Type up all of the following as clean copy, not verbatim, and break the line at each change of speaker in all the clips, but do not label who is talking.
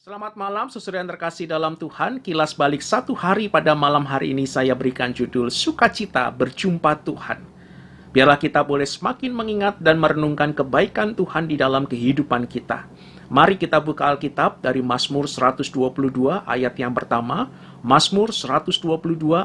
Selamat malam, saudara yang terkasih dalam Tuhan. Kilas balik satu hari pada malam hari ini saya berikan judul Sukacita Berjumpa Tuhan. Biarlah kita boleh semakin mengingat dan merenungkan kebaikan Tuhan di dalam kehidupan kita. Mari kita buka Alkitab dari Mazmur 122 ayat yang pertama. Mazmur 122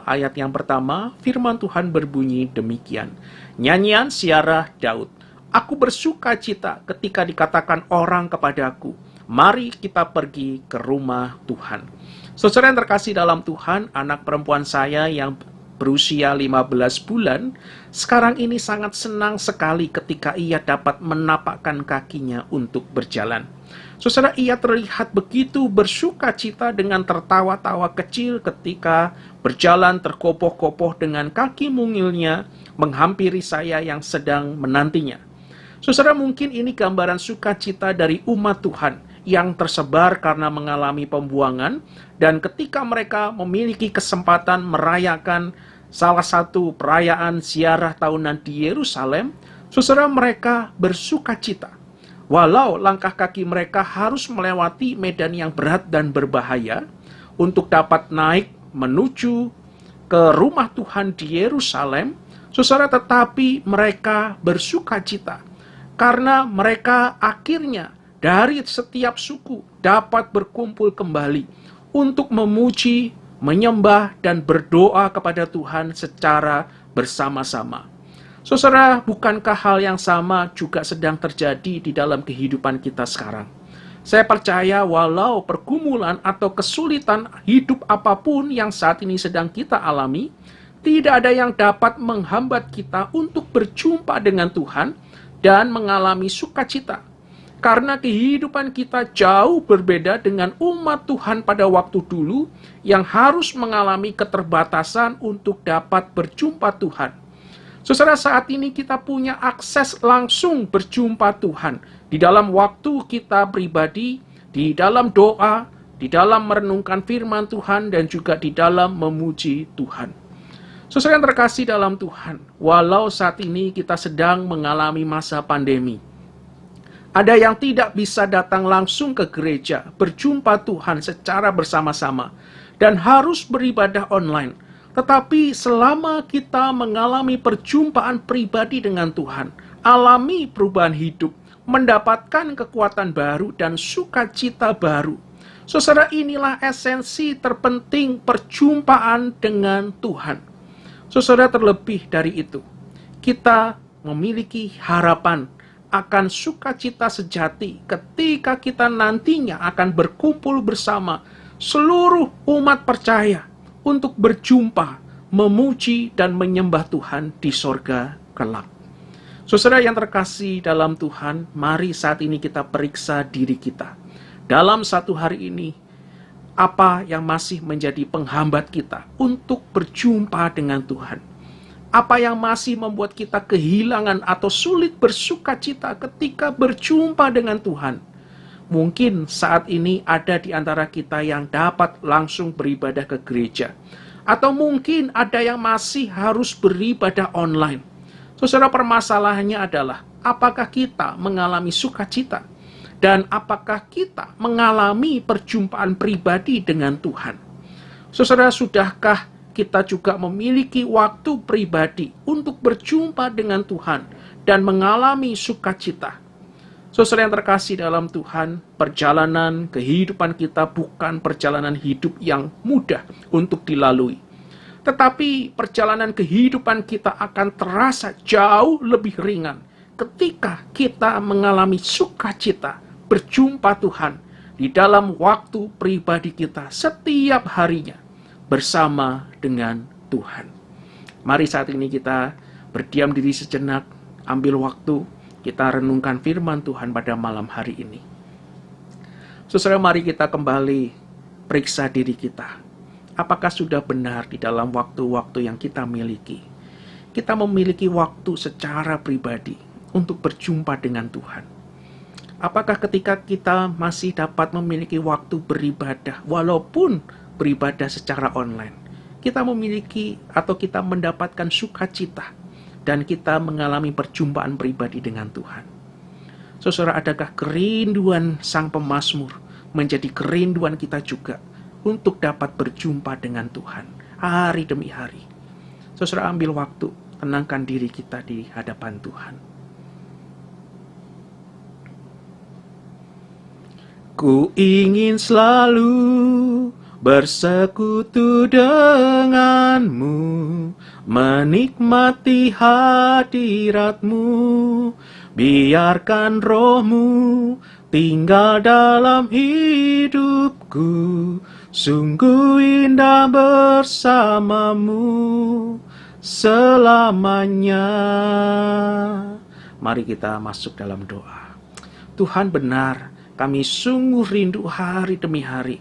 ayat yang pertama, firman Tuhan berbunyi demikian. Nyanyian Siarah Daud. Aku bersukacita ketika dikatakan orang kepadaku, mari kita pergi ke rumah Tuhan. Saudara yang terkasih dalam Tuhan, anak perempuan saya yang berusia 15 bulan, sekarang ini sangat senang sekali ketika ia dapat menapakkan kakinya untuk berjalan. Saudara, ia terlihat begitu bersukacita dengan tertawa-tawa kecil ketika berjalan terkopoh-kopoh dengan kaki mungilnya menghampiri saya yang sedang menantinya. Saudara, mungkin ini gambaran sukacita dari umat Tuhan yang tersebar karena mengalami pembuangan, dan ketika mereka memiliki kesempatan merayakan salah satu perayaan ziarah tahunan di Yerusalem, saudara, mereka bersukacita. Walau langkah kaki mereka harus melewati medan yang berat dan berbahaya untuk dapat naik menuju ke rumah Tuhan di Yerusalem, saudara, tetapi mereka bersukacita karena mereka akhirnya dari setiap suku dapat berkumpul kembali untuk memuji, menyembah, dan berdoa kepada Tuhan secara bersama-sama. Saudara, bukankah hal yang sama juga sedang terjadi di dalam kehidupan kita sekarang? Saya percaya walau pergumulan atau kesulitan hidup apapun yang saat ini sedang kita alami, tidak ada yang dapat menghambat kita untuk berjumpa dengan Tuhan dan mengalami sukacita. Karena kehidupan kita jauh berbeda dengan umat Tuhan pada waktu dulu yang harus mengalami keterbatasan untuk dapat berjumpa Tuhan. Saudara, saat ini kita punya akses langsung berjumpa Tuhan di dalam waktu kita pribadi, di dalam doa, di dalam merenungkan firman Tuhan, dan juga di dalam memuji Tuhan. Saudara yang terkasih dalam Tuhan, walau saat ini kita sedang mengalami masa pandemi, ada yang tidak bisa datang langsung ke gereja, berjumpa Tuhan secara bersama-sama, dan harus beribadah online. Tetapi selama kita mengalami perjumpaan pribadi dengan Tuhan, alami perubahan hidup, mendapatkan kekuatan baru dan sukacita baru. Saudara, inilah esensi terpenting perjumpaan dengan Tuhan. Saudara, terlebih dari itu, kita memiliki harapan akan sukacita sejati ketika kita nantinya akan berkumpul bersama seluruh umat percaya untuk berjumpa, memuji, dan menyembah Tuhan di sorga kelak. Saudara yang terkasih dalam Tuhan, mari saat ini kita periksa diri kita. Dalam satu hari ini, apa yang masih menjadi penghambat kita untuk berjumpa dengan Tuhan? Apa yang masih membuat kita kehilangan atau sulit bersukacita ketika berjumpa dengan Tuhan? Mungkin saat ini ada di antara kita yang dapat langsung beribadah ke gereja. Atau mungkin ada yang masih harus beribadah online. Saudara, permasalahannya adalah, apakah kita mengalami sukacita? Dan apakah kita mengalami perjumpaan pribadi dengan Tuhan? Saudara, sudahkah kita juga memiliki waktu pribadi untuk berjumpa dengan Tuhan dan mengalami sukacita? Saudara yang terkasih dalam Tuhan, perjalanan kehidupan kita bukan perjalanan hidup yang mudah untuk dilalui. Tetapi perjalanan kehidupan kita akan terasa jauh lebih ringan ketika kita mengalami sukacita berjumpa Tuhan di dalam waktu pribadi kita setiap harinya bersama dengan Tuhan. Mari saat ini kita berdiam diri sejenak, ambil waktu, kita renungkan firman Tuhan pada malam hari ini. Saudara, mari kita kembali periksa diri kita. Apakah sudah benar di dalam waktu-waktu yang kita miliki? Kita memiliki waktu secara pribadi untuk berjumpa dengan Tuhan. Apakah ketika kita masih dapat memiliki waktu beribadah, walaupun beribadah secara online, kita memiliki atau kita mendapatkan sukacita dan kita mengalami perjumpaan pribadi dengan Tuhan? Saudara, adakah kerinduan sang pemazmur menjadi kerinduan kita juga untuk dapat berjumpa dengan Tuhan hari demi hari. Saudara, ambil waktu, tenangkan diri kita di hadapan Tuhan. Ku ingin selalu bersekutu denganmu, menikmati hadiratmu, biarkan rohmu tinggal dalam hidupku, sungguh indah bersamamu selamanya. Mari kita masuk dalam doa. Tuhan benar, kami sungguh rindu hari demi hari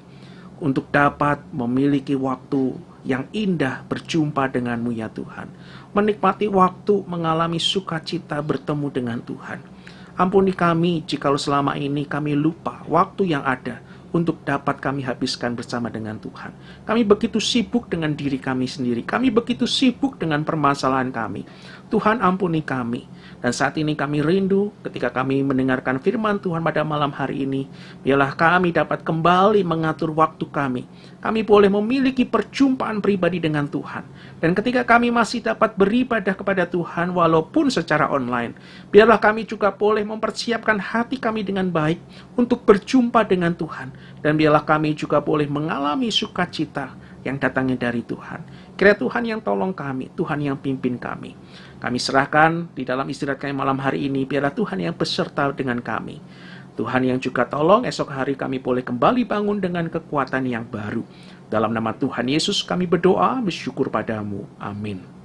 untuk dapat memiliki waktu yang indah berjumpa denganmu ya Tuhan. Menikmati waktu mengalami sukacita bertemu dengan Tuhan. Ampuni kami jikalau selama ini kami lupa waktu yang ada untuk dapat kami habiskan bersama dengan Tuhan. Kami begitu sibuk dengan diri kami sendiri. Kami begitu sibuk dengan permasalahan kami. Tuhan, ampuni kami. Dan saat ini kami rindu ketika kami mendengarkan firman Tuhan pada malam hari ini. Biarlah kami dapat kembali mengatur waktu kami. Kami boleh memiliki perjumpaan pribadi dengan Tuhan. Dan ketika kami masih dapat beribadah kepada Tuhan walaupun secara online, biarlah kami juga boleh mempersiapkan hati kami dengan baik untuk berjumpa dengan Tuhan. Dan biarlah kami juga boleh mengalami sukacita yang datangnya dari Tuhan. Kiranya Tuhan yang tolong kami, Tuhan yang pimpin kami. Kami serahkan di dalam istirahat kami malam hari ini, biarlah Tuhan yang beserta dengan kami. Tuhan yang juga tolong esok hari kami boleh kembali bangun dengan kekuatan yang baru. Dalam nama Tuhan Yesus kami berdoa, bersyukur padamu. Amin.